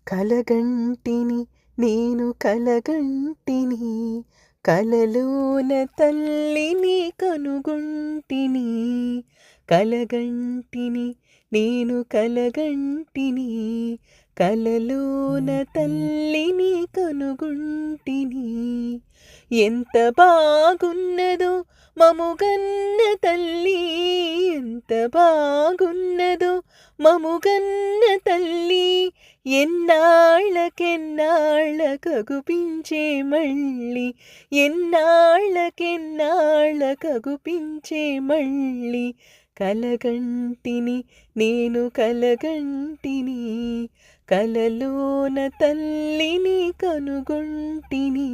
కలగంటిని నేను కలగంటిని, కలలోన తల్లిని కనుగొంటిని. కలగంటిని నేను కలగంటిని, కలలోన తల్లిని కనుగొంటిని. ఎంత బాగున్నదో మముగన్న తల్లి, ఎంత బాగున్నదో మముగన్న తల్లి. ఎన్నాళ్ళకెన్నాళ్ళకగుపించే మళ్ళీ, ఎన్నాళ్ళకెన్నాళ్ళకగుపించే మళ్ళీ. కలగంటిని నేను కలగంటిని, కలలోన తల్లిని కనుగొంటిని.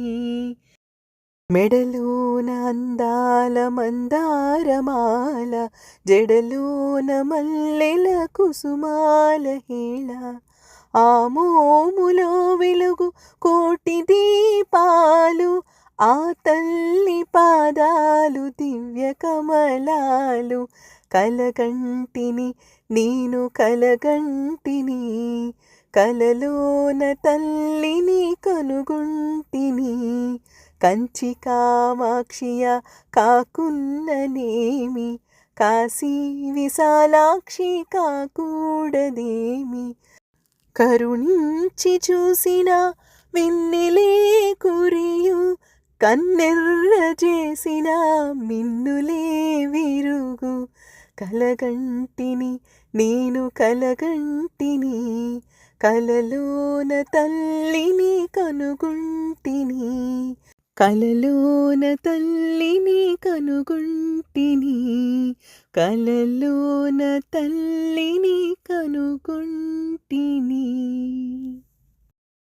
మెడలోన అందాల మందారమాల, జడలోన మల్లెల కుసుమాల హేళ. ఆ మోములో వెలుగు కోటి దీపాలు, ఆ తల్లి పాదాలు దివ్య కమలాలు. కలగంటిని నేను కలగంటిని, కలలోన తల్లిని కనుగొంటిని. కంచి కామాక్షియ కాకున్ననేమి, కాశీ విశాలాక్షి కాకూడదేమి. కరుణించి చూసిన వెన్నెలే కురియు, కన్నెర్ర చేసిన మిన్నులే విరుగు. కలగంటిని నేను కలగంటిని, కలలోన తల్లిని కనుగొంటిని. కలలోన తల్లిని కనుగొంటిని, కలలోన తల్లిని కనుగొంటిని.